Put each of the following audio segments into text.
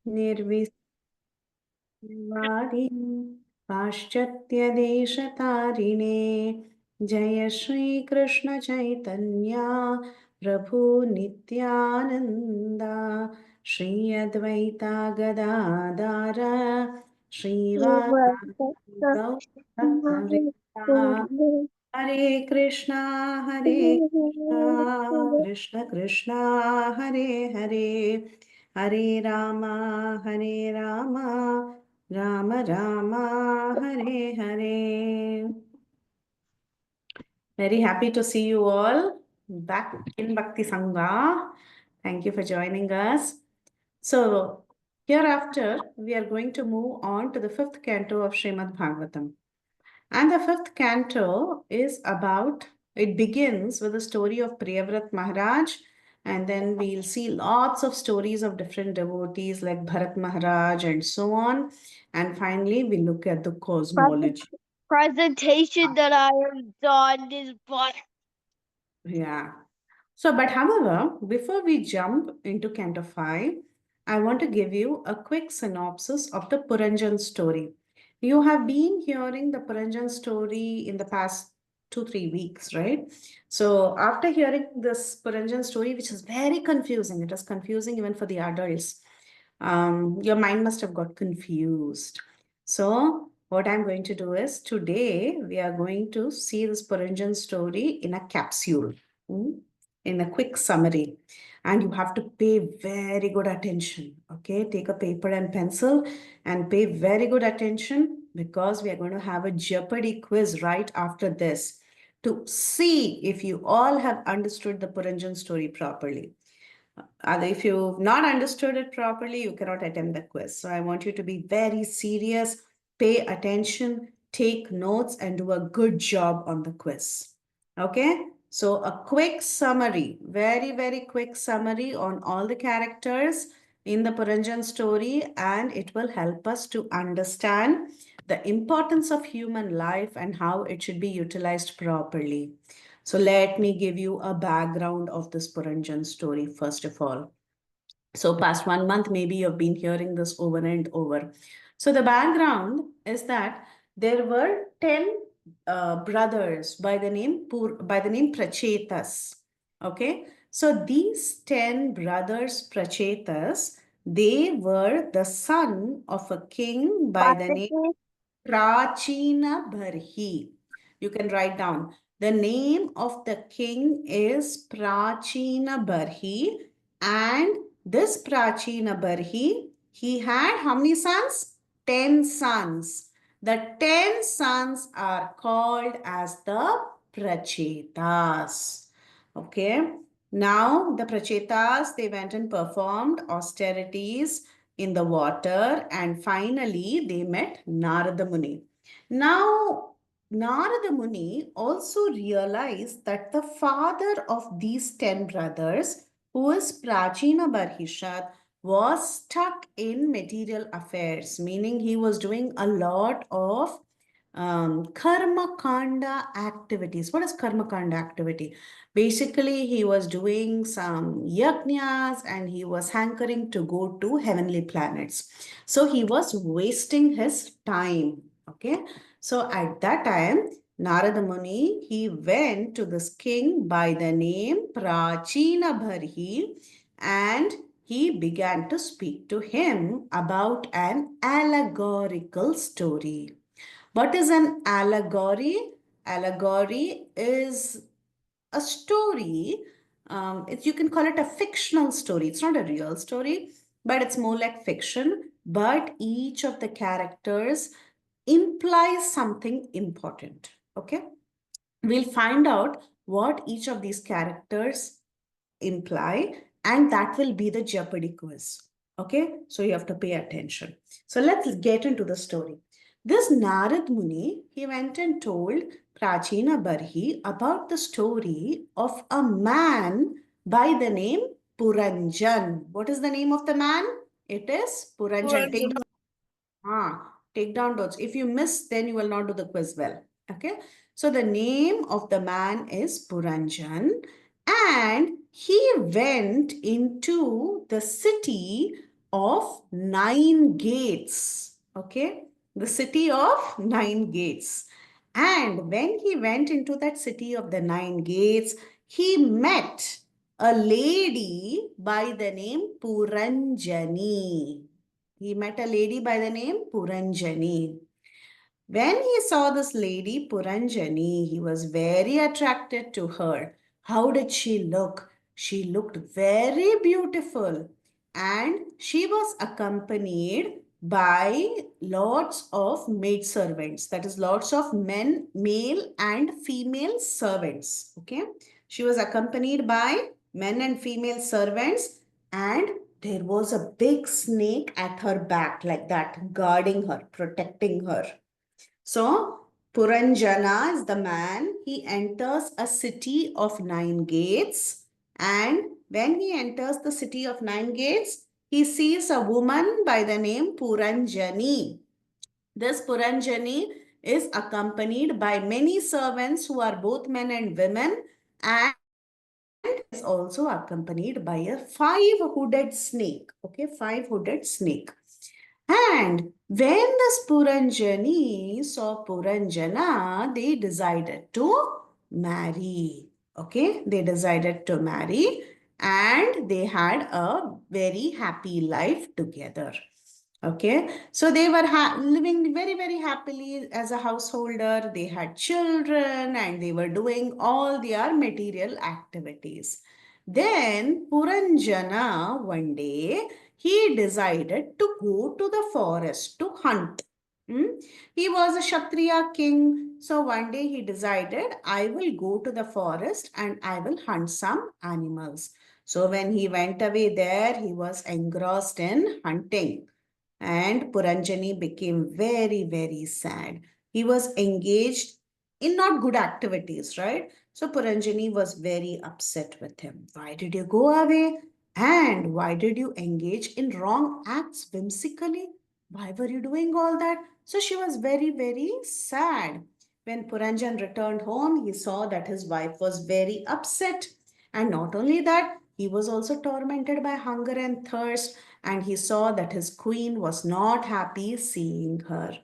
निर्विवादिनि पाश्चात्यदेशतारिणे जय श्रीकृष्ण चैतन्या प्रभु नित्यानन्दा श्री अद्वैता गदाधर श्रीवासादि गौरभक्तवृन्दा हरे Krishna Krishna Krishna Hare Hare Hare Rama Ram Rama Hare Hare. Very happy to see you all back in Bhakti Sangha. Thank you for joining us. So, hereafter, we are going to move on to the fifth canto of Srimad Bhagavatam. And the fifth canto is about, it begins with the story of Priyavrat Maharaj, and then we'll see lots of stories of different devotees like Bharat Maharaj and so on. And finally, we look at the cosmology. Presentation that I have done is but Yeah. So, but however, before we jump into Canto 5, I want to give you a quick synopsis of the Puranjan story. You have been hearing the Puranjan story in the past 2, 3 weeks, right? So, after hearing this Puranjan story, which is very confusing, it was confusing even for the adults. Your mind must have got confused. So, what I'm going to do is today we are going to see this Puranjan story in a capsule. Mm, in a quick summary, and you have to pay very good attention. Okay, take a paper and pencil and pay very good attention because we are going to have a Jeopardy quiz right after this to see if you all have understood the Puranjan story properly. If you've not understood it properly, you cannot attempt the quiz. So I want you to be very serious, pay attention, take notes, and do a good job on the quiz. Okay? So a quick summary, very, very quick summary on all the characters in the Puranjan story, and it will help us to understand the importance of human life and how it should be utilized properly. So let me give you a background of this Puranjan story first of all. So past 1 month, maybe you've been hearing this over and over. So the background is that there were 10 brothers by the name Prachetas. Okay. So these 10 brothers Prachetas, they were the son of a king by the name Prachina Bharhi. You can write down. The name of the king is Prachina Bharhi, and this Prachina Bharhi, he had how many sons? 10 sons. The 10 sons are called as the Prachetas. Okay. Now the Prachetas, they went and performed austerities in the water, and finally they met Narada Muni. Now, Narada Muni also realized that the father of these 10 brothers, who is Prachina Barhishat, was stuck in material affairs, meaning he was doing a lot of karma kanda activities. What is karma kanda activity? Basically, he was doing some yajnas and he was hankering to go to heavenly planets. So he was wasting his time. Okay. So at that time, Narada Muni, he went to this king by the name Prachina Bharhi, and he began to speak to him about an allegorical story. What is an allegory? Allegory is a story. You can call it a fictional story. It's not a real story, but it's more like fiction. But each of the characters implies something important. Okay, we'll find out what each of these characters imply, and that will be the Jeopardy quiz. Okay, so you have to pay attention. So let's get into the story. This Narad Muni, he went and told Prachina Barhi about the story of a man by the name Puranjan. What is the name of the man? It is Puranjan. Take down notes. If you miss, then you will not do the quiz well. Okay. So the name of the man is Puranjan, and he went into the city of nine gates. Okay, the city of nine gates. And when he went into that city of the nine gates, he met a lady by the name Puranjani. He met a lady by the name Puranjani. When he saw this lady Puranjani, he was very attracted to her. How did she look? She looked very beautiful, and she was accompanied by lots of maidservants, that is, lots of men, male and female servants. Okay, she was accompanied by men and female servants, and there was a big snake at her back, like that, guarding her, protecting her. So, Puranjana is the man. He enters a city of nine gates. And when he enters the city of nine gates, he sees a woman by the name Puranjani. This Puranjani is accompanied by many servants who are both men and women. And is also accompanied by a five-hooded snake. Okay, five-hooded snake. And when the Puranjani saw Puranjana, they decided to marry. Okay, they decided to marry and they had a very happy life together. Okay, so they were living very, very happily as a householder. They had children and they were doing all their material activities. Then Puranjana one day he decided to go to the forest to hunt. Hmm? He was a Kshatriya king. So one day he decided, I will go to the forest and I will hunt some animals. So when he went away there, he was engrossed in hunting. And Puranjani became very, very sad. He was engaged in not good activities, right? So Puranjani was very upset with him. Why did you go away? And why did you engage in wrong acts whimsically? Why were you doing all that? So she was very, very sad. When Puranjan returned home, he saw that his wife was very upset. And not only that, he was also tormented by hunger and thirst, and he saw that his queen was not happy seeing her.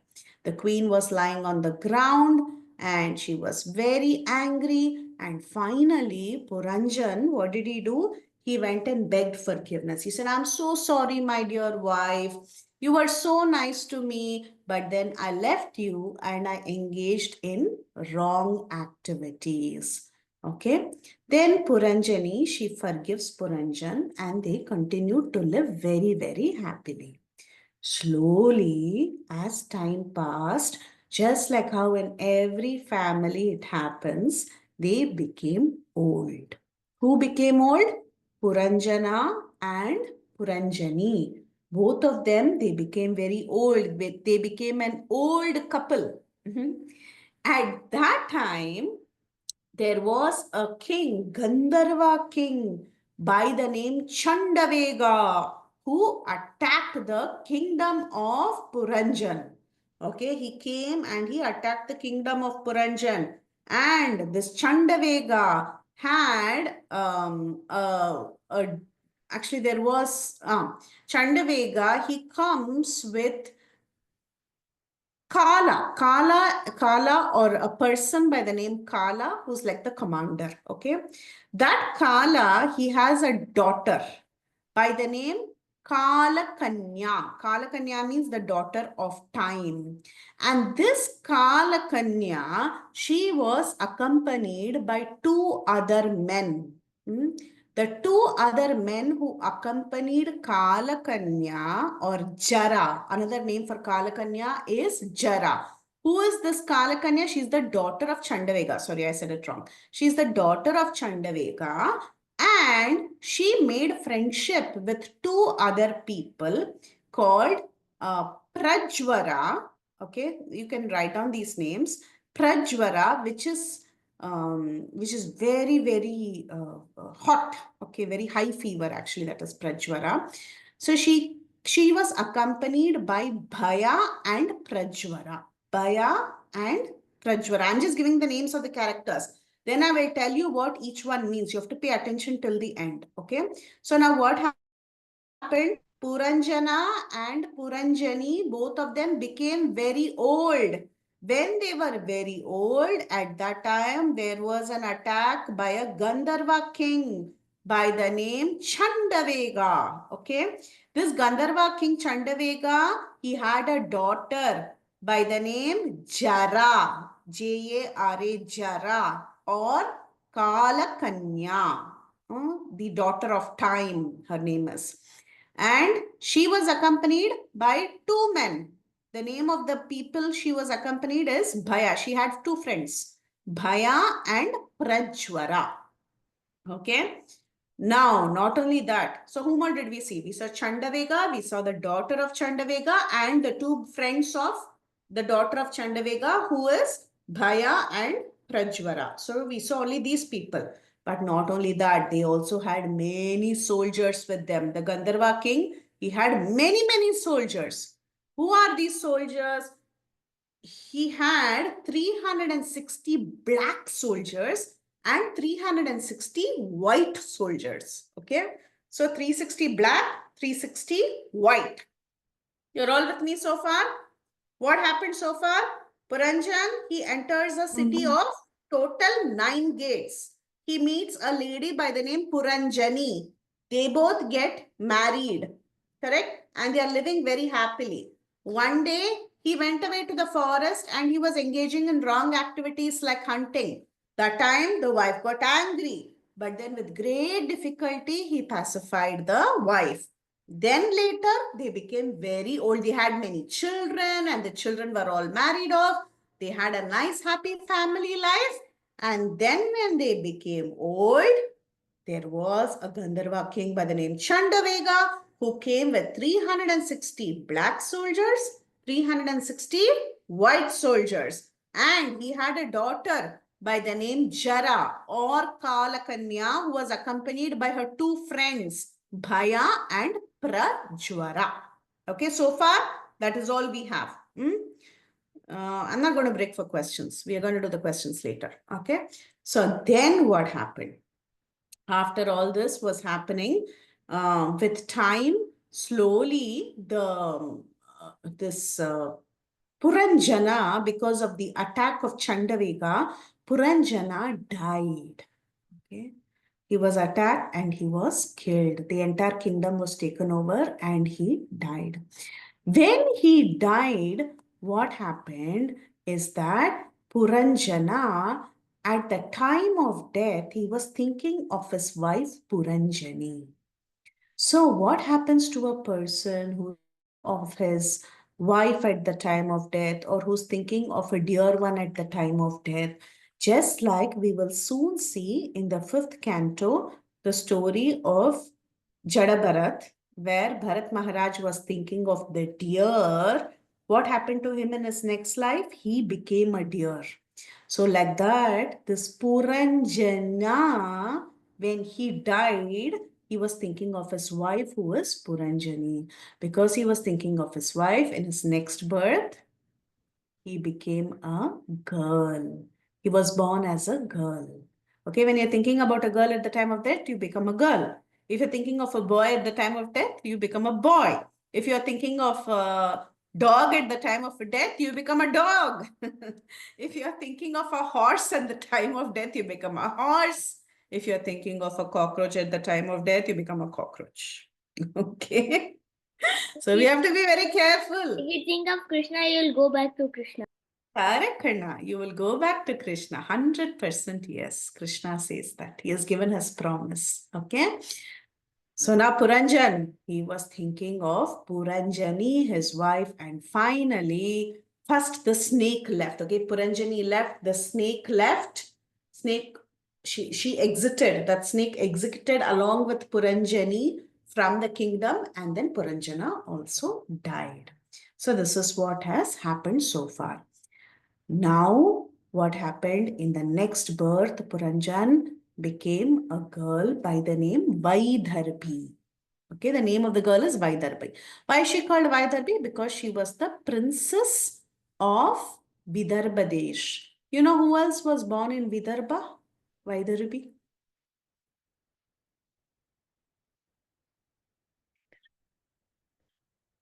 The queen was lying on the ground and she was very angry. And finally, Puranjan, what did he do? He went and begged forgiveness. He said, I'm so sorry, my dear wife. You were so nice to me, but then I left you and I engaged in wrong activities. Okay. Then Puranjani, she forgives Puranjan and they continue to live very, very happily. Slowly, as time passed, just like how in every family it happens, they became old. Who became old? Puranjana and Puranjani. Both of them, they became very old. They became an old couple. Mhm. At that time, there was a king, Gandharva king, by the name Chandavega, who attacked the kingdom of Puranjan. Okay, he came and he attacked the kingdom of Puranjan. And this Chandavega had actually there was Chandavega, he comes with Kala, or a person by the name Kala, who's like the commander. Okay. That Kala, he has a daughter by the name Kala Kanya. Kala Kanya means the daughter of time. And this Kala Kanya, she was accompanied by two other men. Hmm? The two other men who accompanied Kalakanya or Jara, another name for Kalakanya is Jara. Who is this Kalakanya? She's the daughter of Chandavega. Sorry, I said it wrong. She's the daughter of Chandavega, and she made friendship with two other people called Prajvara. Okay, you can write down these names. Prajvara, which is very, very hot. Okay, very high fever actually, that is Prajvara. So she was accompanied by Bhaya and Prajvara. Bhaya and Prajvara. I'm just giving the names of the characters. Then I will tell you what each one means. You have to pay attention till the end. Okay. So now what happened? Puranjana and Puranjani, both of them became very old. When they were very old, at that time, there was an attack by a Gandharva king by the name Chandavega. Okay. This Gandharva king Chandavega, he had a daughter by the name Jara, Jara, Jara, or Kalakanya, the daughter of time, her name is. And she was accompanied by two men. The name of the people she was accompanied is Bhaya. She had two friends, Bhaya and Prajwara. Okay. Now, not only that. So, whom all did we see? We saw Chandavega, we saw the daughter of Chandavega, and the two friends of the daughter of Chandavega, who is Bhaya and Prajwara. So, we saw only these people. But not only that, they also had many soldiers with them. The Gandharva king, he had many, many soldiers. Who are these soldiers? He had 360 black soldiers and 360 white soldiers. Okay. So 360 black, 360 white. You're all with me so far? What happened so far? Puranjan, he enters a city of total 9 gates. He meets a lady by the name Puranjani. They both get married, correct? And they are living very happily. One day, he went away to the forest and he was engaging in wrong activities like hunting. That time, the wife got angry. But then, with great difficulty, he pacified the wife. Then later, they became very old. They had many children and the children were all married off. They had a nice, happy family life. And then when they became old, there was a Gandharva king by the name Chandavega who came with 360 black soldiers, 360 white soldiers. And he had a daughter by the name Jara or Kalakanya who was accompanied by her two friends, Bhaya and Prajwara. Okay, so far that is all we have. I'm not going to break for questions. We are going to do the questions later. Okay. So then what happened? After all this was happening, with time, slowly this Puranjana, because of the attack of Chandavega, Puranjana died. Okay. He was attacked and he was killed. The entire kingdom was taken over and he died. When he died, what happened is that Puranjana, at the time of death, he was thinking of his wife Puranjani. So, what happens to a person who's thinking of his wife at the time of death or who's thinking of a dear one at the time of death? Just like we will soon see in the fifth canto, the story of Jada Bharat, where Bharat Maharaj was thinking of the deer. What happened to him in his next life? He became a deer. So, like that, this Puranjana, when he died, he was thinking of his wife, who was Puranjani. Because he was thinking of his wife in his next birth, he became a girl. He was born as a girl. Okay, when you're thinking about a girl at the time of death, you become a girl. If you're thinking of a boy at the time of death, you become a boy. If you're thinking of a dog at the time of death, you become a dog. If you're thinking of a horse at the time of death, you become a horse. If you're thinking of a cockroach at the time of death, you become a cockroach. Okay. So we have to be very careful. If you think of Krishna, you'll go back to Krishna. Correct, Karna. You will go back to Krishna. 100% yes. Krishna says that. He has given his promise. Okay. So now Puranjan, he was thinking of Puranjani, his wife, and finally, first the snake left. Okay, Puranjani left, the snake left. Snake, she exited. That snake exited along with Puranjani from the kingdom, and then Puranjana also died. So this is what has happened so far. Now, what happened in the next birth, Puranjan became a girl by the name Vaidharbi. Okay, the name of the girl is Vaidharbi. Why is she called Vaidharbi? Because she was the princess of Vidarbha Desh. You know who else was born in Vidarbha? Vaidharbi.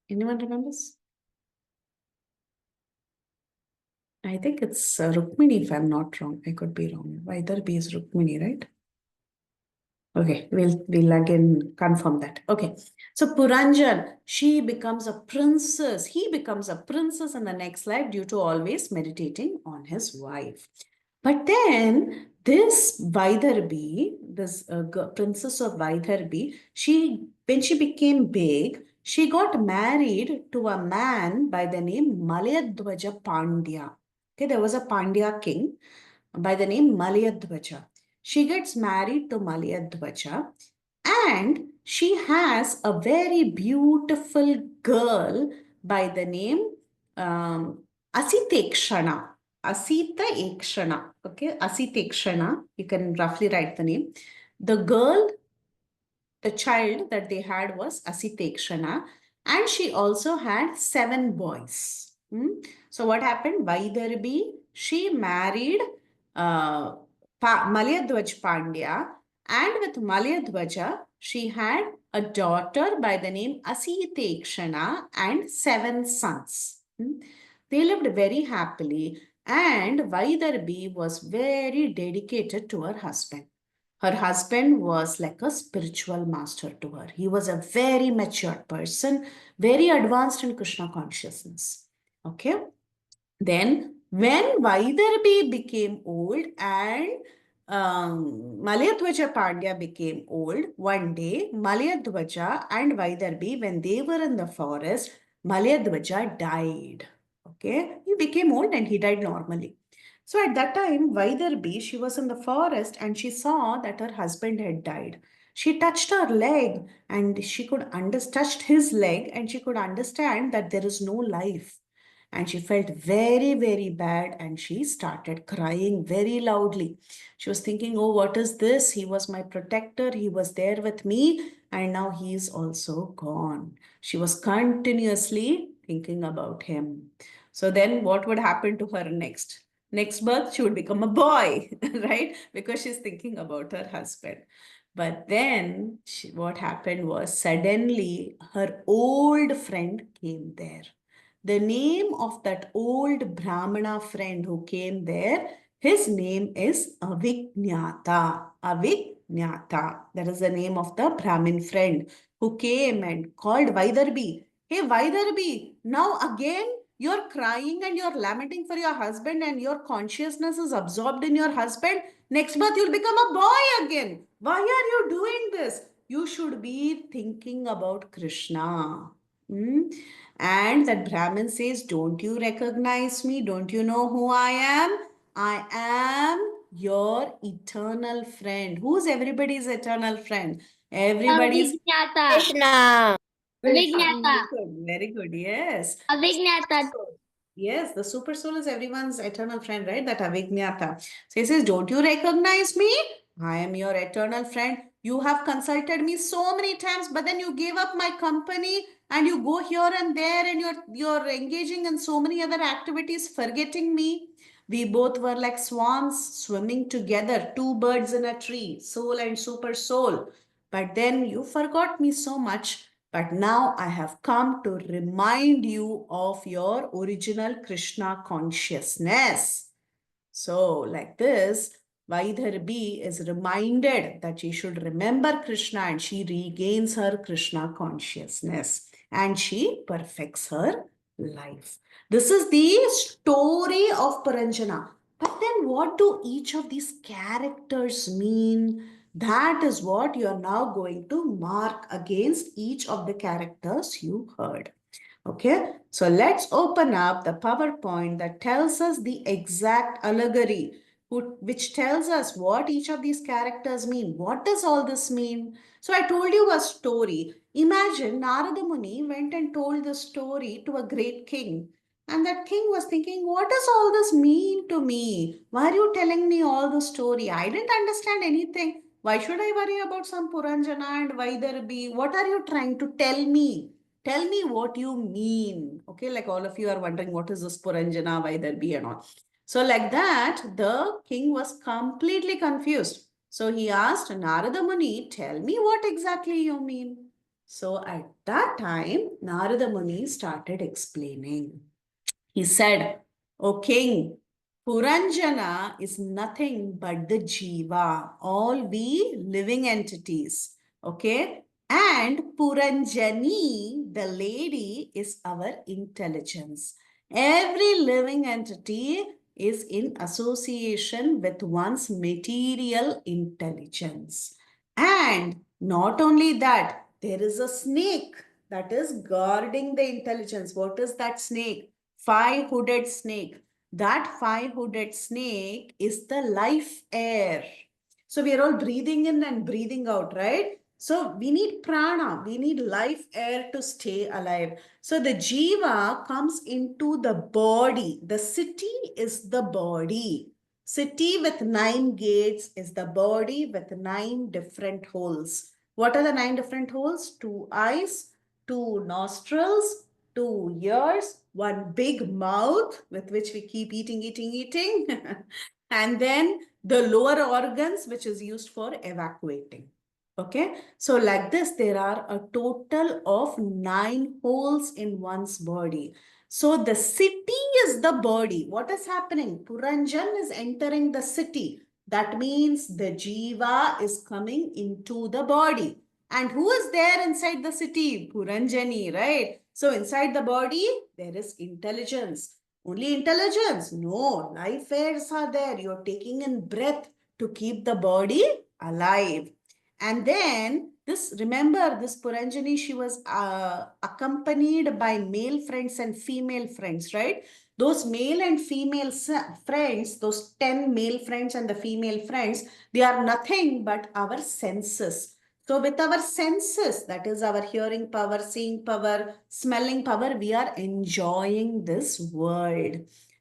Anyone remembers? I think it's Rukmini, if I'm not wrong. I could be wrong. Either B is Rukmini, right? Okay, we'll again confirm that. Okay, so Puranjan, she becomes a princess. He becomes a princess in the next life due to always meditating on his wife. But then this Vaidharbi, this princess of Vaidharbi, she when she became big, she got married to a man by the name Malayadwaja Pandya. Okay, there was a Pandya king by the name Malayadwaja. She gets married to Malayadwaja and she has a very beautiful girl by the name um, Asitekshana. Asita Ekshana. Okay, Asitekshana. You can roughly write the name. The girl, the child that they had was Asitekshana, and she also had seven boys. So what happened? Vaidharbi, she married uh, Malyadwaj Pandya, and with Malyadwaja, she had a daughter by the name Asitekshana and seven sons. They lived very happily, and Vaidharbi was very dedicated to her husband. Her husband was like a spiritual master to her. He was a very mature person, very advanced in Krishna consciousness. Okay. Then, when Vaidharbi became old and Malayadwaja Pandya became old, one day Malayadwaja and Vaidharbi, when they were in the forest, Malayadwaja died. Okay, he became old and he died normally. So at that time, Vaidharbi, she was in the forest and she saw that her husband had died. She touched her leg and she could touched his leg and she could understand that there is no life, and she felt very, very bad and she started crying very loudly. She was thinking, oh, what is this? He was my protector, he was there with me, and now he is also gone. She was continuously thinking about him. So then what would happen to her next? Next birth, she would become a boy, right? Because she's thinking about her husband. But then what happened was suddenly her old friend came there. The name of that old Brahmana friend who came there, his name is Avijnata. Avijnata. That is the name of the Brahmin friend who came and called Vaidharbi. Hey, Vaidharbi, now again you're crying and you're lamenting for your husband and your consciousness is absorbed in your husband. Next month you'll become a boy again. Why are you doing this? You should be thinking about Krishna. Hmm? And that Brahmin says, don't you recognize me? Don't you know who I am? I am your eternal friend. Who's everybody's eternal friend? Everybody's Avignata. Krishna. Avignata. very good. Very good. Yes. Avignata. Yes, the super soul is everyone's eternal friend, right? That Avijnata. So he says, don't you recognize me? I am your eternal friend. You have consulted me so many times, but then you gave up my company and you go here and there and you're engaging in so many other activities, forgetting me. We both were like swans swimming together, two birds in a tree, soul and super soul. But then you forgot me so much. But now I have come to remind you of your original Krishna consciousness. So, like this, Vaidharbi is reminded that she should remember Krishna and she regains her Krishna consciousness and she perfects her life. This is the story of Puranjana. But then, what do each of these characters mean? That is what you are now going to mark against each of the characters you heard. Okay, so let's open up the PowerPoint that tells us the exact allegory, which tells us what each of these characters mean. What does all this mean? So I told you a story. Imagine Narada Muni went and told the story to a great king. And that king was thinking, what does all this mean to me? Why are you telling me all the story? I didn't understand anything. Why should I worry about some Puranjana and Vaidharbi? What are you trying to tell me? Tell me what you mean. Okay, like all of you are wondering what is this Puranjana, Vaidharbi and all. So like that, the king was completely confused. So he asked Narada Muni, tell me what exactly you mean. So at that time, Narada Muni started explaining. He said, O king, Puranjana is nothing but the Jiva, all we living entities. Okay? And Puranjani, the lady, is our intelligence. Every living entity is in association with one's material intelligence. And not only that, there is a snake that is guarding the intelligence. What is that snake? Five-hooded snake. That five-hooded snake is the life air. So we are all breathing in and breathing out, right? So we need prana, we need life air to stay alive. So the jiva comes into the body. The city is the body. City with nine gates is the body with nine different holes. What are the nine different holes? Two eyes, two nostrils, two ears, one big mouth with which we keep eating, eating, eating, and then the lower organs, which is used for evacuating. Okay, so like this, there are a total of nine holes in one's body. So the city is the body. What is happening? Puranjan is entering the city. That means the jiva is coming into the body. And who is there inside the city? Puranjani, right? So inside the body, there is intelligence. Only intelligence? No, life airs are there. You're taking in breath to keep the body alive. And then this, remember, this Puranjani, she was accompanied by male friends and female friends, right? Those male and female friends, those 10 male friends and the female friends, they are nothing but our senses. So with our senses, that is our hearing power, seeing power, smelling power, we are enjoying this world.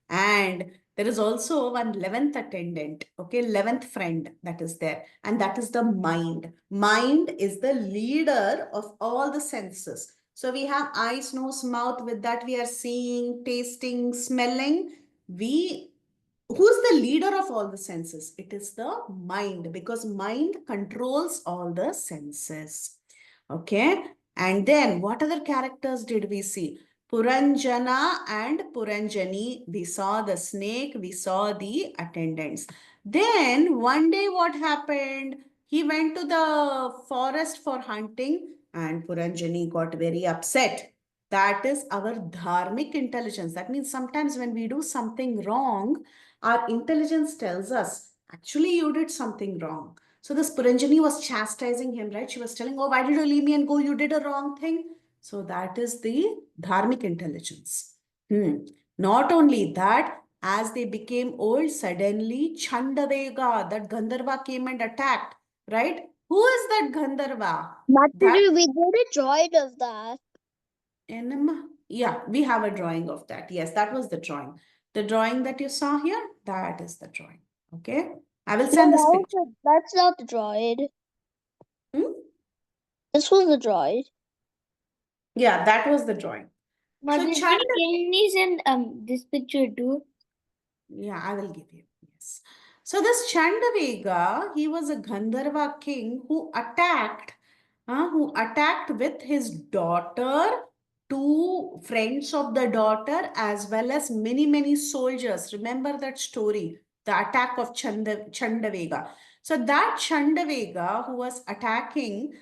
And there is also one 11th attendant, okay, 11th friend that is there, and that is the mind. Mind is the leader of all the senses. So we have eyes, nose, mouth. With that, we are seeing, tasting, smelling. We Who's the leader of all the senses? It is the mind, because mind controls all the senses. Okay. And then what other characters did we see? Puranjana and Puranjani. We saw the snake, we saw the attendants. Then one day what happened? He went to the forest for hunting and Puranjani got very upset. That is our dharmic intelligence. That means sometimes when we do something wrong, our intelligence tells us, actually, you did something wrong. So this Puranjani was chastising him, right? She was telling, oh, why did you leave me and go? You did a wrong thing. So that is the dharmic intelligence. Not only that, as they became old, suddenly Chandavega, that Gandharva came and attacked, right? Who is that Gandharva? That Mataji, we did a drawing of that. enema. Yeah, we have a drawing of that. Yes, that was the drawing. The drawing that you saw here, that is the drawing. Okay. I will No, send this picture. that's not the drawing. Hmm? This was the drawing. Yeah, that was the drawing. So Mataji, Chand, can you send this picture too? yeah, I will give you. Yes. So this Chandavega, he was a Gandharva king who attacked with his daughter, two friends of the daughter, as well as many, many soldiers. Remember that story, the attack of Chandavega. So that Chandavega who was attacking,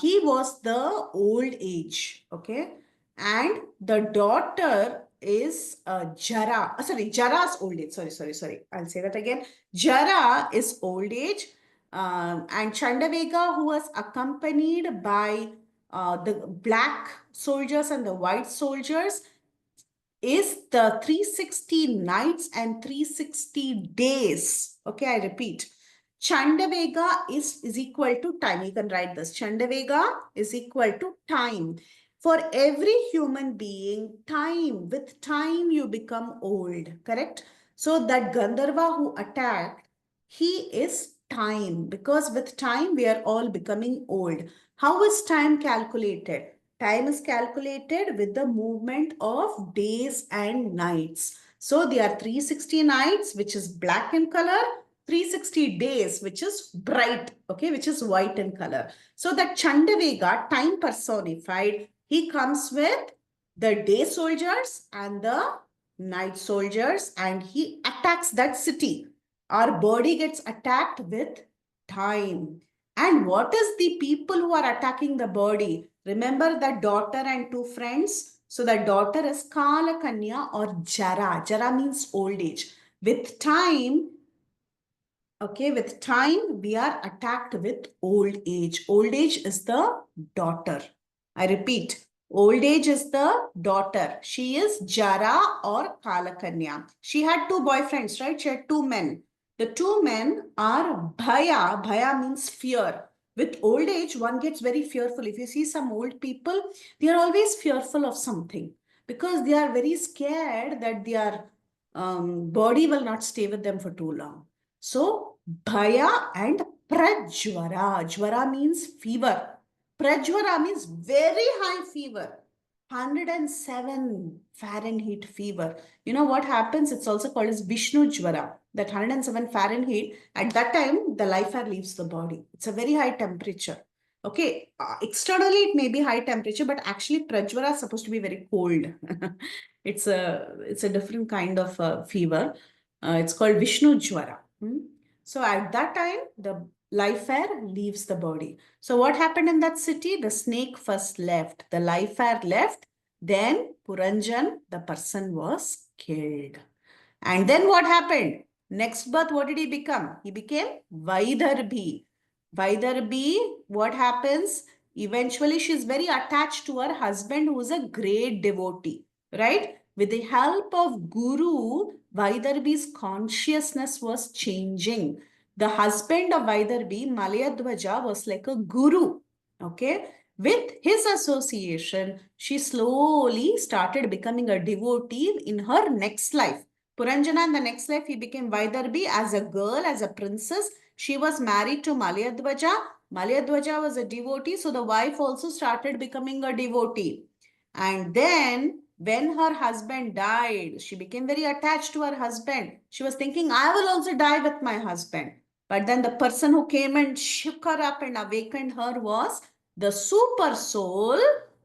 he was the old age, okay? And the daughter is Jara. Sorry, Jara's old age. Sorry. I'll say that again. Jara is old age. And Chandavega, who was accompanied by the black soldiers and the white soldiers, is the 360 nights and 360 days. Okay, I repeat. Chandavega is equal to time. You can write this. Chandavega is equal to time. For every human being, time, with time you become old, correct? So that Gandharva who attacked, he is time, because with time we are all becoming old. How is time calculated? Time is calculated with the movement of days and nights. So there are 360 nights, which is black in color, 360 days, which is bright, okay, which is white in color. So that Chandavega, time personified, he comes with the day soldiers and the night soldiers, and he attacks that city. Our body gets attacked with time. And what is the people who are attacking the body? Remember that daughter and two friends? So the daughter is Kala Kanya or Jara. Jara means old age. With time, okay, with time, we are attacked with old age. Old age is the daughter. I repeat, old age is the daughter. She is Jara or Kalakanya. She had two boyfriends, right? She had two men. The two men are Bhaya. Bhaya means fear. With old age, one gets very fearful. If you see some old people, they are always fearful of something because they are very scared that their body will not stay with them for too long. So, Bhaya and Prajwara. Jwara means fever. Prajwara means very high fever. 107 Fahrenheit fever. You know what happens? It's also called as Vishnu Jwara. That 107 Fahrenheit, at that time, the life air leaves the body. It's a very high temperature. Okay, externally it may be high temperature, but actually Prajwara is supposed to be very cold. It's a different kind of fever. It's called Vishnu Jwara. So at that time, the life air leaves the body. So what happened in that city? The snake first left, the life air left, then Puranjan, the person was killed. And then what happened? Next birth, what did he become? He became Vaidarbhi. Vaidarbhi, what happens? Eventually, she's very attached to her husband, who is a great devotee, right? With the help of Guru, Vaidarbhi's consciousness was changing. The husband of Vaidarbhi, Malayadwaja, was like a guru, okay? With his association, she slowly started becoming a devotee in her next life. Puranjana in the next life, he became Vaidarbhi as a girl, as a princess. She was married to Malyadwaja. Malyadwaja was a devotee, so the wife also started becoming a devotee. And then, when her husband died, she became very attached to her husband. She was thinking, I will also die with my husband. But then the person who came and shook her up and awakened her was the super soul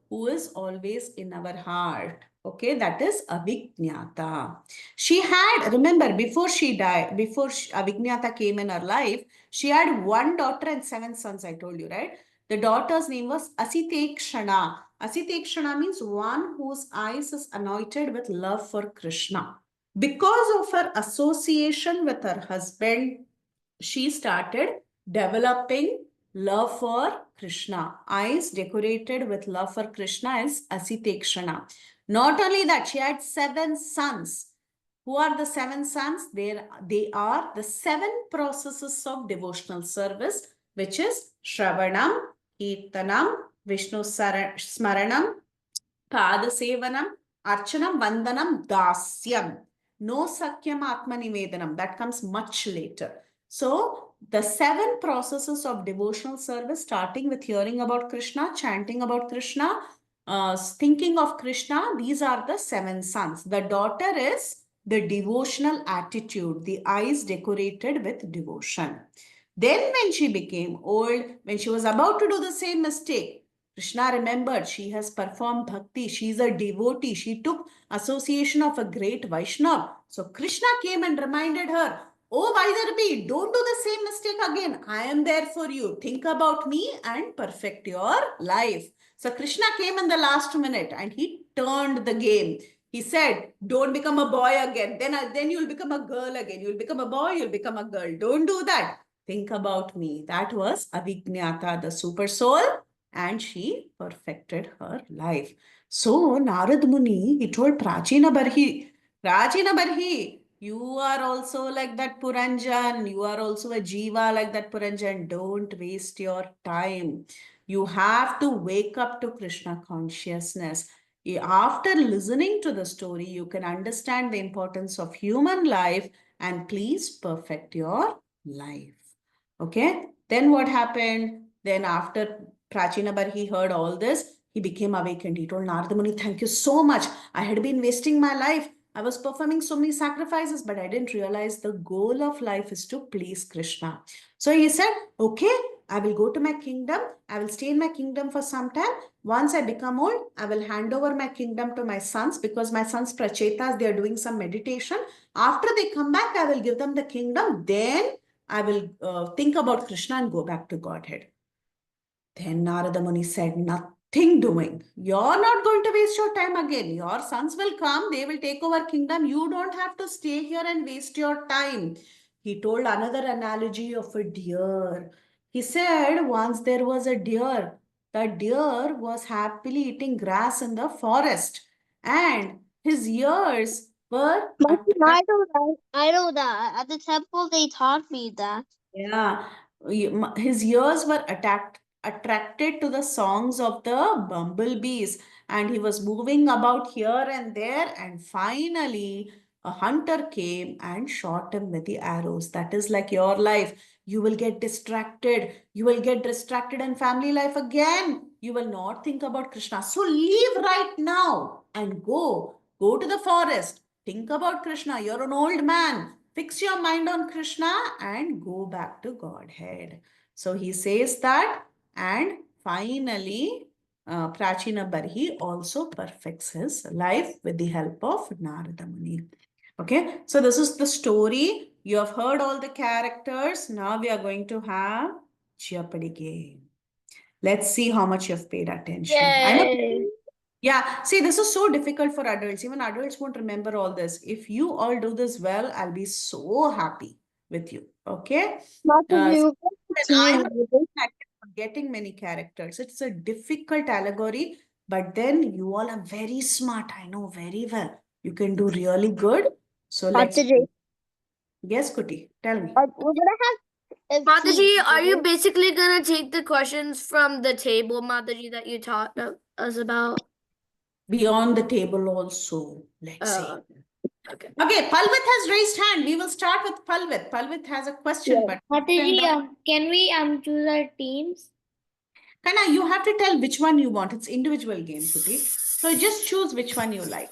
who is always in our heart. Okay, that is Avijnata. She had, remember, before she died, before Avijnata came in her life, she had one daughter and seven sons, I told you, right? The daughter's name was Asitekshana. Asitekshana means one whose eyes is anointed with love for Krishna. Because of her association with her husband, she started developing love for Krishna. Eyes decorated with love for Krishna is Asitekshana. Not only that, she had seven sons. Who are the seven sons? They are the seven processes of devotional service, which is Shravanam, Kirtanam, Vishnu Smaranam, Padasevanam, Archanam, Vandanam, Dasyam. No Sakyam Atma Nivedanam. That comes much later. So, the seven processes of devotional service, starting with hearing about Krishna, chanting about Krishna, thinking of Krishna, these are the seven sons. The daughter is the devotional attitude, the eyes decorated with devotion. Then, when she became old, when she was about to do the same mistake, Krishna remembered she has performed bhakti. She is a devotee. She took association of a great Vaishnava. So Krishna came and reminded her, Oh Vaidarbhi, don't do the same mistake again. I am there for you. Think about me and perfect your life. So Krishna came in the last minute and he turned the game. He said, don't become a boy again. Then you'll become a girl again. You'll become a boy, you'll become a girl. Don't do that. Think about me. That was Avijnata, the super soul, and she perfected her life. So Narad Muni, he told Prachina Barhi, you are also like that Puranjan, you are also a Jiva like that Puranjan. Don't waste your time. You have to wake up to Krishna consciousness. After listening to the story, you can understand the importance of human life and please perfect your life. Okay. Then what happened? Then after Prachinabar, he heard all this. He became awakened. He told Narada Muni, thank you so much. I had been wasting my life. I was performing so many sacrifices, but I didn't realize the goal of life is to please Krishna. So he said, okay, I will go to my kingdom. I will stay in my kingdom for some time. Once I become old, I will hand over my kingdom to my sons because my sons Prachetas, they are doing some meditation. After they come back, I will give them the kingdom. Then I will think about Krishna and go back to Godhead. Then Narada Muni said, nothing doing. You're not going to waste your time again. Your sons will come, they will take over kingdom. You don't have to stay here and waste your time. He told another analogy of a deer. He said, once there was a deer. The deer was happily eating grass in the forest, and his ears were But attracted. I know that. I know that. At the temple, they taught me that. Yeah, his ears were attracted to the songs of the bumblebees, and he was moving about here and there. And finally, a hunter came and shot him with the arrows. That is like your life. You will get distracted. You will get distracted in family life again. You will not think about Krishna. So leave right now and go. Go to the forest. Think about Krishna. You're an old man. Fix your mind on Krishna and go back to Godhead. So he says that, and finally, Prachina Barhi also perfects his life with the help of Narada Muni. Okay, so this is the story. You have heard all the characters. Now we are going to have Jeopardy game. Let's see how much you've paid attention. I know. Yay! Yeah, see, this is so difficult for adults. Even adults won't remember all this. If you all do this well, I'll be so happy with you. Okay. Mataji, So you got the I team. was forgetting many characters. It's a difficult allegory, but then you all are very smart. I know very well. You can do really good. So let's Mataji, do. Yes, Kuti, tell me. we're gonna have a Mataji, team. are you basically gonna take the questions from the table, Mataji, that you taught us about? Beyond the table also, let's see. Okay. Okay, Palvit has raised hand. We will start with Palvit. Palvit has a question, Yes. but Mataji, can we choose our teams? Kana, you have to tell which one you want. It's individual game, Kuti. So just choose which one you like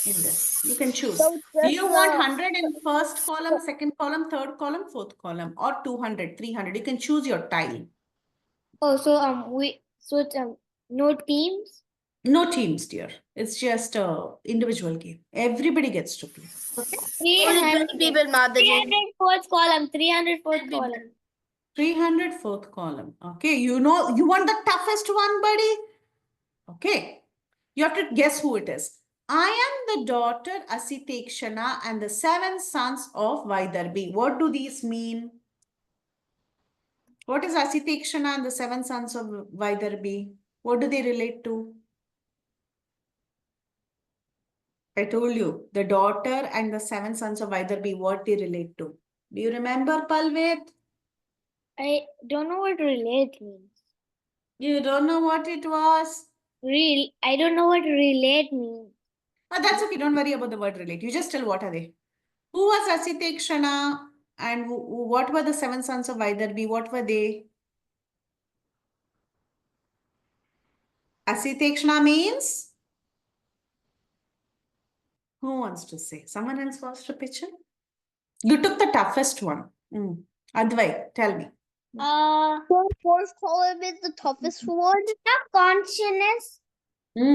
in this. You can choose. So Do just you want 100 in first column, second column, third column, fourth column, or 200, 300? You can choose your tile. Oh, so it's no teams. No teams, dear. It's just a individual game. Everybody gets to play. Okay. 300 people, Mataji. 300 fourth column. 300 fourth column. 300 fourth column. Okay. You know, you want the toughest one, buddy? Okay. You have to guess who it is. I am the daughter Asitekshana and the 7 sons of Vaidarbi. What do these mean? What is Asitekshana and the 7 sons of Vaidarbi? What do they relate to? I told you, the daughter and the 7 sons of Vaidarbi, what they relate to. Do you remember, Palvit? I don't know what relate means. You don't know what it was? I don't know what relate means. Oh, that's okay. Don't worry about the word relate. You just tell what are they. Who was Asitekshana and what were the 7 sons of Vaidarbi? What were they? Asitekshana means? Who wants to say? Someone else wants to pitch in? You took the toughest one. Advai, tell me. Fourth column is the toughest one. Consciousness.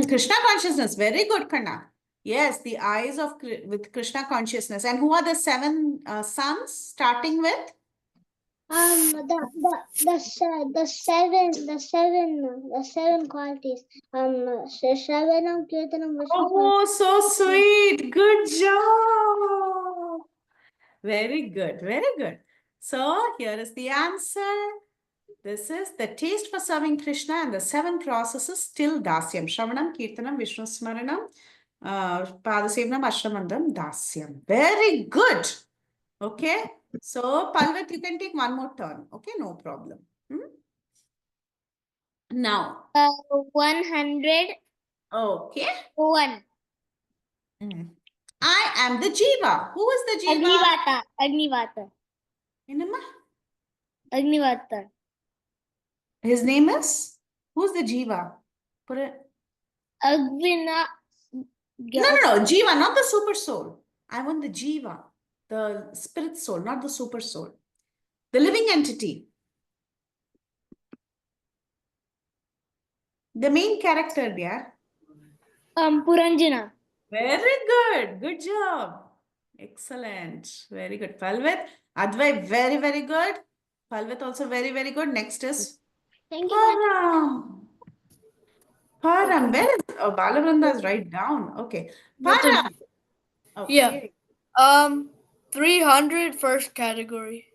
Krishna consciousness. Very good, Kanna. Yes, the eyes of with Krishna consciousness. And who are the 7 sons starting with? The seven qualities. Shravanam, Kirtanam, Vishnu. Oh, so sweet. Good job. Very good. Very good. So here is the answer. This is the taste for serving Krishna and the 7 processes till Dasyam. Shravanam, Kirtanam, Vishnu Smaranam, Padasevanam, Ashramandam, Dasyam. Very good. Okay. So, Palvat, you can take one more turn. Okay, no problem. Now. 100. Okay. 1. I am the Jiva. Who is the Jiva? Agnivata. Agnivata. Enamma? Agnivata. His name is? Who's the Jiva? Agvina. No, Jiva, not the super soul. I want the Jiva, the spirit soul, not the super soul. The living entity. The main character, dear. Puranjana. Very good. Good job. Excellent. Very good. Palvit. Advai, very, very good. Palvit also very, very good. Next is Thank you. Param. Param. Where is Balavranda is right down. Okay. Param. Mataji. Okay. Yeah. 300 first category.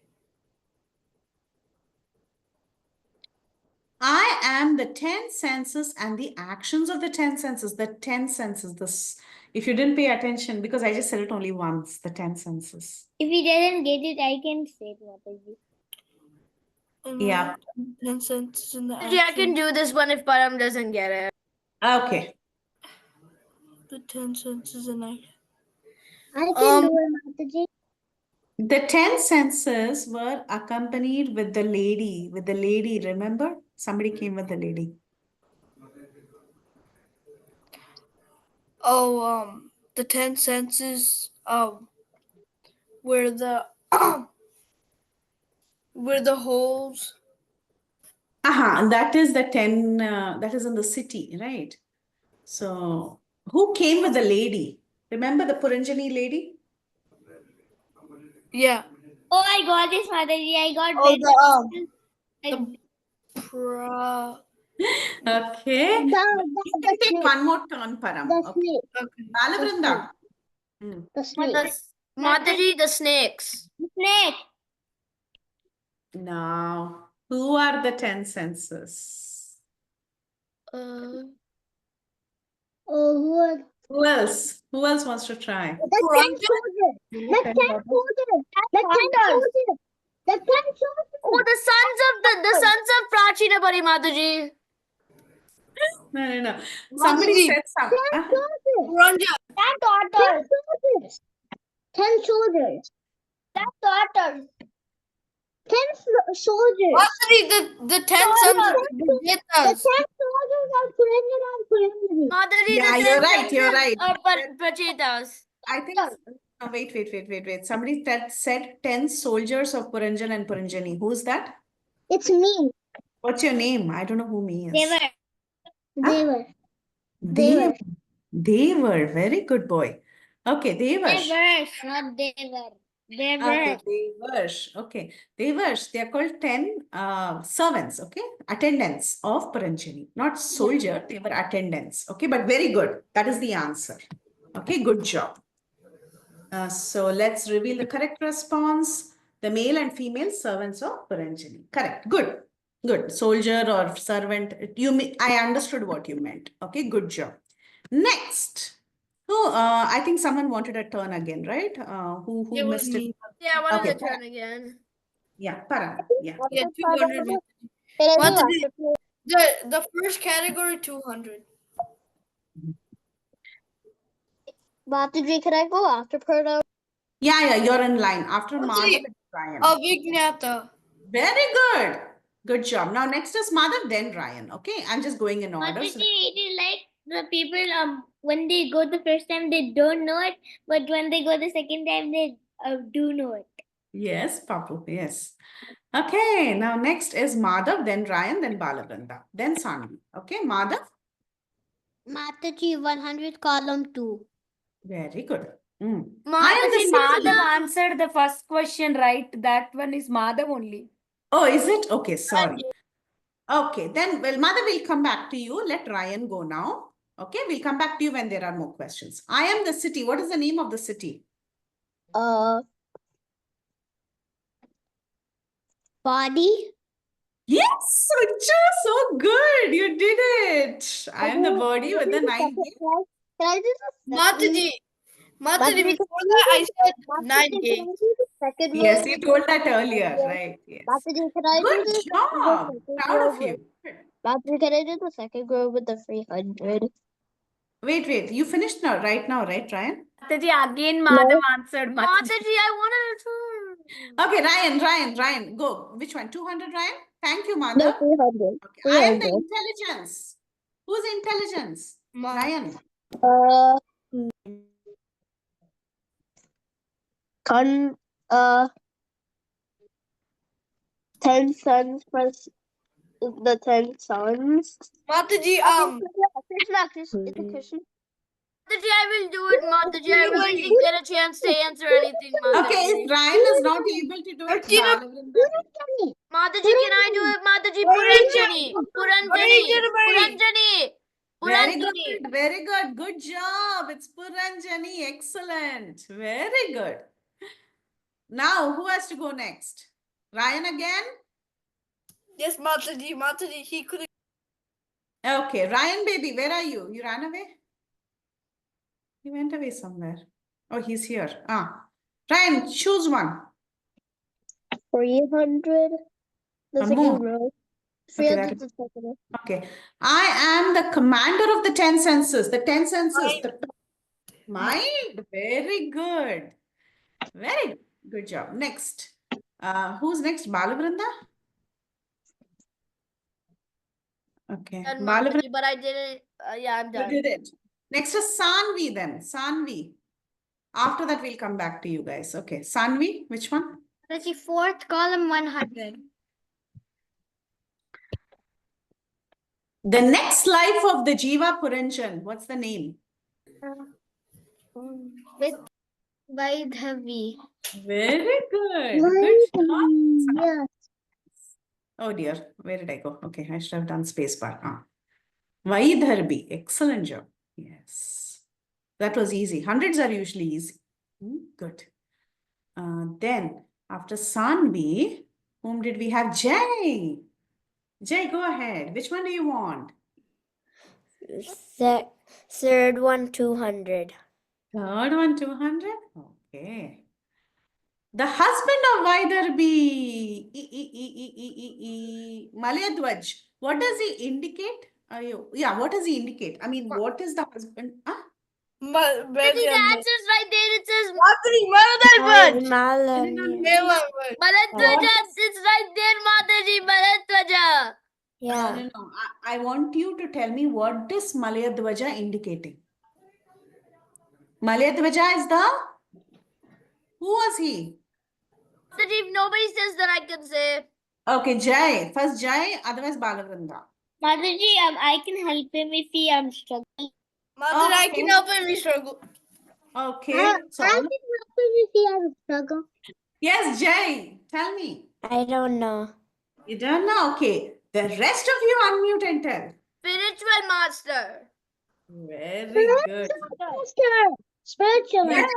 I am the 10 senses and the actions of the 10 senses. The 10 senses. This, if you didn't pay attention, because I just said it only once, the 10 senses. If you didn't get it, I can say it, Mataji. Yeah. 10 cents in the Mataji, I can do this one if Param doesn't get it. Okay. The 10 senses in action. I can do it, Mataji. The 10 senses were accompanied with the lady, remember? Somebody came with the lady. Oh, the 10 senses, where the where the holes. Aha, that is the 10, that is in the city, right? So, who came with the lady? Remember the Puranjani lady? Yeah. Oh, I got this, Mataji. I got Oh, the Okay. You can take snake. one more turn, Param. The Okay. snake. okay. Balavranda. The snake. Mataji, the snakes. The snake. Now, who are the 10 senses? Uh, Oh, Who else? Who else wants to try? the 10 soldiers. The 10 soldiers. The 10 soldiers. The 10 soldiers. oh, the sons of Prachinapari, Mataji. No. Somebody Mataji. said some. 10 soldiers. Puranja. 10 soldiers. 10 soldiers. 10 daughters. 10 soldiers. Mataji, the 10 sons of The 10 Vedas. soldiers are Puranjana and Puranjani. Mataji, Yeah, the you're 10 right, you're sons right. of Prachitas. I think. Wait. Somebody that said 10 soldiers of Puranjan and Puranjani. Who's that? It's me. What's your name? I don't know who me is. They were. They were. Very good boy. Okay, Devash. Not they were. They Okay, Devash. Okay, Devash. They are called 10 servants. Okay, attendants of Puranjani. Not soldier. They were attendants. Okay, but very good. That is the answer. Okay, good job. So let's reveal the correct response. The male and female servants of Puranjani. Correct. Good. Good. Soldier or servant. I understood what you meant. Okay, good job. Next. So I think someone wanted a turn again, right? Who It was missed it? me. Yeah, I wanted Okay, to turn again. Yeah, Param. Yeah. Yeah, 200. Mataji, the first category, 200. Mataji, can I go after Purdo? Yeah, you're in line. After Mataji, Madhav, it's Ryan. Avignata. Very good. Good job. Now next is Madhav, then Ryan. Okay, I'm just going in order. Mataji, So it is like the people when they go the first time they don't know it, but when they go the second time they do know it. yes, Papu, yes. Okay, now next is Madhav, then Ryan, then Balavranda, then Sanvi. Okay, Madhav, Mataji, 100 column 2. very good. I am Mataji, the Madhav city. answered the first question right. That one is Madhav only. Oh, is it? Okay, sorry. Okay, then, well, Madhav will come back to you. Let Ryan go now. Okay, we'll come back to you when there are more questions. I am the city. What is the name of the city? Body. Yes, Richa, so good. You did it. I am the body with the 9 gates. Can I do the Mataji, Mataji, before that I said 9 Mataji, gates. can I do the second Yes, word? you told that earlier, right? Yes. Mataji, can I do Good the job. second Proud word of you. Mataji, can I do the second word with the 300? Wait. You finished now, right, Ryan? Mataji, again Madhav answered. Mataji, I wanted to. Okay, Ryan, go. Which one? 200, Ryan? Thank you, No, Mother. 300. Okay. I am the 300. intelligence. Who's intelligence? Ma- Ryan. 10 sons plus the 10 sons. Mataji, Krishna, it's a Krishna. Mataji, I will do it, Mataji. I really didn't get a chance to answer anything, Mataji. Okay, if Ryan is not able to do it, Balavrinda. Mataji, can I do it, Mataji? Puranjani. Very good, very good. Good job. It's Puranjani. Excellent. Very good. Now, who has to go next? Ryan again? Yes, Mataji, he could. Okay, Ryan baby, where are you? You ran away? He went away somewhere. Oh, he's here. Ryan, choose one. 300. The One second more. row. Okay, 300 that- the second row. Okay. I am the commander of the 10 senses. The 10 senses. Mind. Very good. Very good job. Next. Who's next? Balavrinda? Okay. Done, Balavrinda, Mataji, but I didn't. Yeah, I'm you done. did it. Next is Sanvi then. Sanvi. After that, we'll come back to you guys. Okay. Sanvi, which one? Mataji, fourth column 100. The next life of the Jiva Puranjan. What's the name? With Vaidhavi. Very good. Good job. Yes. Oh dear. Where did I go? Okay. I should have done space bar. Vaidharbi. Excellent job. Yes. That was easy. Hundreds are usually easy. Good. Then after Sanvi, whom did we have? Jay. Jay, go ahead. Which one do you want? Third one 200. Third one, 200. Okay. The husband of Vaidharbi, Malyadwaj. What does he indicate? Yeah, what does he indicate? I mean, what is the husband? Mataji, the answer is right there. It says Malan. Bharatwaja. It's right there, Mataji. Bharatwaja. Yeah. No. I want you to tell me what is Malyadwaja indicating. Malyadwaja is the... Who was he? Mataji, if nobody says, then I can say. Okay, Jai. First Jai, otherwise Balavrinda. Mataji, I can help him if he struggling. Mataji, I can help him. We struggle. Okay. So, I can help him if he has a struggle. yes, Jai. Tell me. I don't know. You don't know? Okay. The rest of you unmute and tell. Spiritual master. Very good. Spiritual. Yes.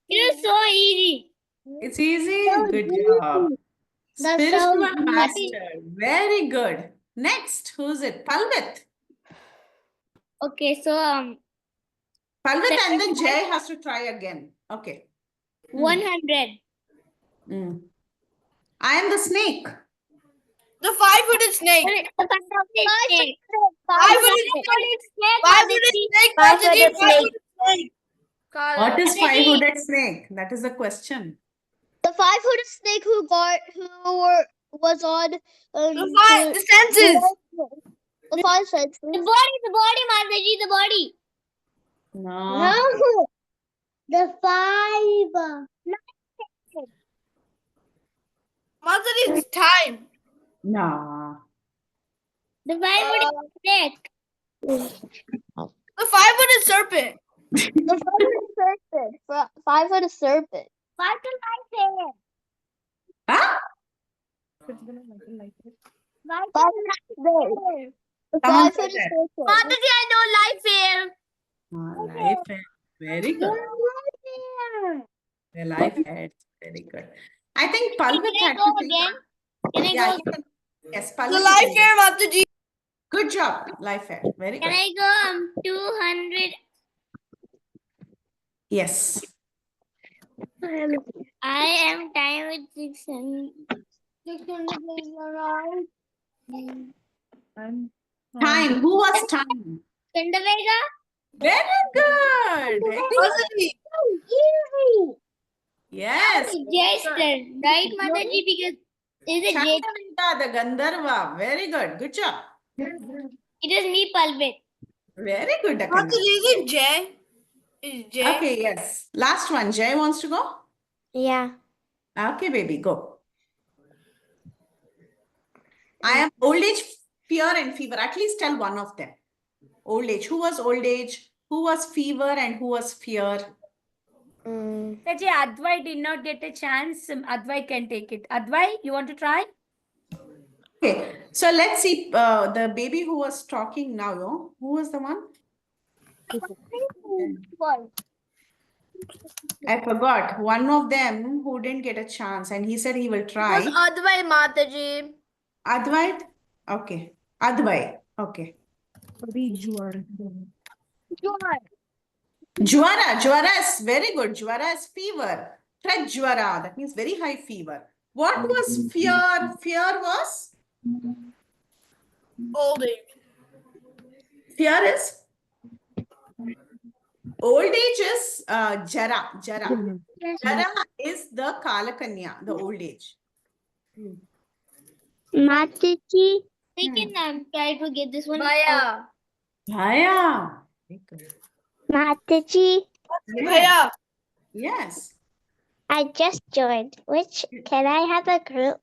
It is so easy. It's easy. So Good easy. job. That's so Spiritual easy. master. Very good. Next, who's it? Palvit. Okay, so Palvit and then Jay has to try again. Okay. 100. I am the snake. The 5-footed snake. Snake. 5-footed snake. 5-footed snake. snake. What is five-hooded snake? That is the question. The 5-footed snake was on The senses. the 5 senses. The body, Mataji, the body. No. No. The 5. Mataji, it's time. No. The 5-footed snake. The 5-footed serpent. The 5-footed serpent. 5-footed serpent. 5-footed Huh? 5-footed snake. The Someone 5-footed said serpent. Mataji, I know life here. Life head. Very good. The life head. Very good. I think Palvit Can I had go to take again? Can I Yeah, go? you can. Yes, The Palvit. life here, Mataji. Good job. Life head. Very Can good. I go 200? Yes. I am time with 600. 600 is around. Time. Who was time? Kandavega? Very good. Mataji. Easy. Yes. Jester, right, Mataji? Because it is a J. Chandravika, the Gandharva. Very good. Good job. It is me, Palvit. Very good, Mataji, Akanda. is it J? Is Jay? Okay, yes. Last one. Jay wants to go? Yeah. Okay, baby, go. I am old age, fear and fever. At least tell one of them. Old age. Who was old age? Who was fever and who was fear? Mataji, Advai did not get a chance. Advai can take it. Advai, you want to try? Okay, so let's see the baby who was talking now. No? Who was the one? One. I forgot. One of them who didn't get a chance and he said he will It was try. Advai, Mataji. Advait? Okay. Advait. Okay. Jwara. Jwara is very good. Jwara is fever. Prajwara. That means very high fever. What was fear? Fear was? Old age. Fear is? Old age is Jara. Jara. Jara is the Kalakanya, the old age. Mataji. We can try to get this one. Bhaiya. Bhaya. Very good. Mataji. Bhaiya. Yes. I just joined. Can I have a group?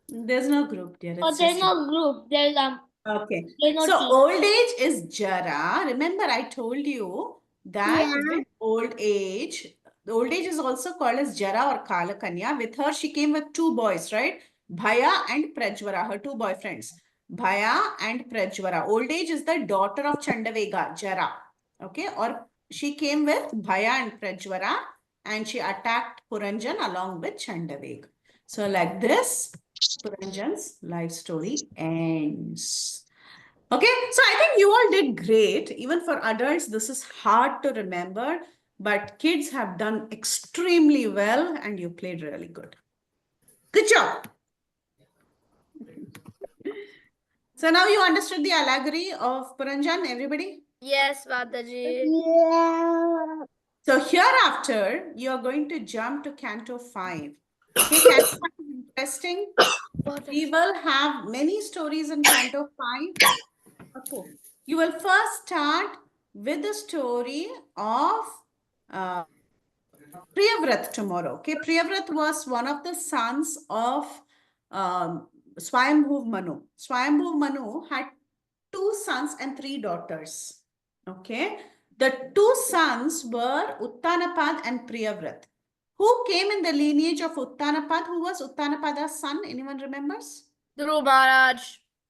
There's no group, dear. Oh, It's there's just no group. okay. There's no So team. old age is Jara. Remember, I told you that Yeah. with old age, the old age is also called as Jara or Kalakanya. With her, she came with two boys, right? Bhaya and Prajwara, her two boyfriends. Bhaya and Prajwara. Old age is the daughter of Chandavega, Jara. Okay, or she came with Bhaya and Prajwara and she attacked Puranjan along with Chandavega. So like this, Puranjan's life story ends. Okay, so I think you all did great. Even for adults, this is hard to remember, but kids have done extremely well and you played really good. Good job. So now you understood the allegory of Puranjan, everybody? Yes, Mataji. Yeah. So hereafter, you are going to jump to Canto 5. Okay, Canto 5 is interesting. We will have many stories in Canto 5. Okay. You will first start with the story of Priyavrat tomorrow. Okay, Priyavrat was one of the sons of Swayambhuv Manu. Swayambhuv Manu had two sons and three daughters. Okay, the two sons were Uttanapad and Priyavrat. Who came in the lineage of Uttanapad? Who was Uttanapada's son? Anyone remembers? Dhruv Maharaj.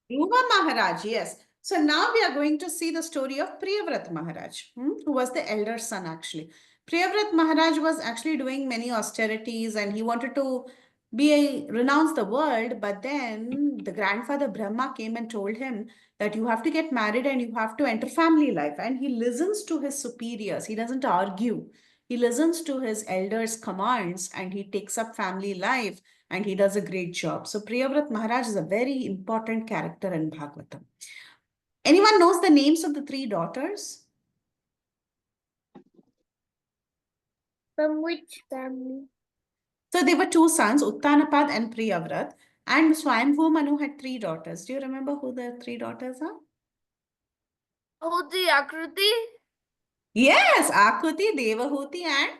Dhruva Maharaj, yes. So now we are going to see the story of Priyavrat Maharaj, who was the elder son actually. Priyavrat Maharaj was actually doing many austerities and he wanted to renounce the world, but then the grandfather Brahma came and told him that you have to get married and you have to enter family life. And he listens to his superiors. He doesn't argue. He listens to his elders' commands and he takes up family life and he does a great job. So Priyavrat Maharaj is a very important character in Bhagavatam. Anyone knows the names of the three daughters? From which family? So there were two sons, Uttanapad and Priyavrat, and Swayambhu Manu had three daughters. Do you remember who the three daughters are? Ahuti, Akruti. Yes, Akuti, Devahuti, and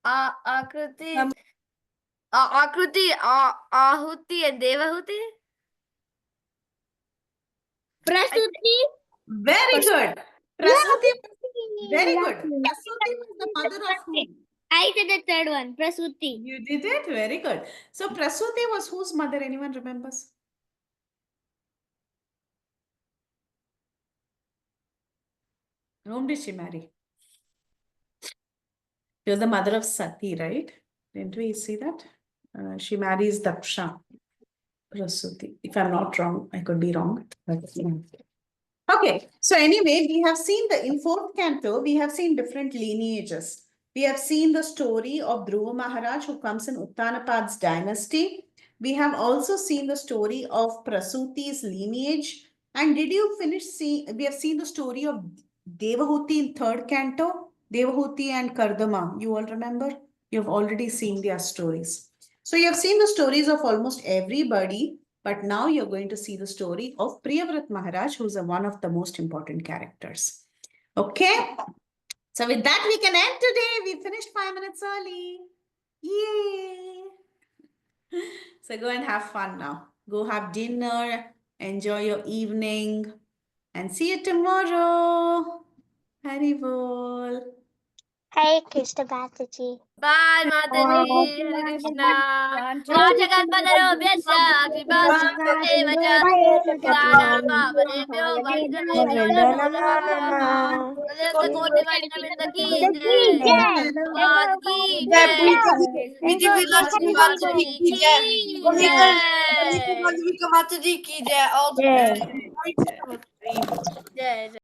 Akruti. Akruti, Ahuti, and Devahuti. Prasuti? very good. Prasuti, very good. Prasuti was the mother of whom? I said the third one. Prasuti. You did it, very good. So Prasuti was whose mother? Anyone remembers? Whom did she marry? She was the mother of Sati, right? Didn't we see that? She marries Daksha. Prasuti. If I'm not wrong, I could be wrong. But, yeah. Okay, so anyway, we have seen in fourth canto, we have seen different lineages. We have seen the story of Dhruva Maharaj who comes in Uttanapad's dynasty. We have also seen the story of Prasuti's lineage. And did you finish seeing, we have seen the story of Devahuti in third canto, Devahuti and Kardama. You all remember? You've already seen their stories. So you have seen the stories of almost everybody. But now you're going to see the story of Priyavrat Maharaj, who's one of the most important characters. Okay. So with that, we can end today. We finished 5 minutes early. Yay. So go and have fun now. Go have dinner. Enjoy your evening. And see you tomorrow. Haribol. Hare Krishna Mataji. Bye, Mataji. Hare Krishna. Vachakalpadaro Kripasindhudeva Varanabhavadebhyo Vaidhanavyo Namo Namaha. Pratyeka Koti Vaishnavrinda ki jai. Prabhupada ki जय jai. प्रीति विलासिनी माता जी की जय Ki Malvika माता जी की जय all the jai. Best Jai.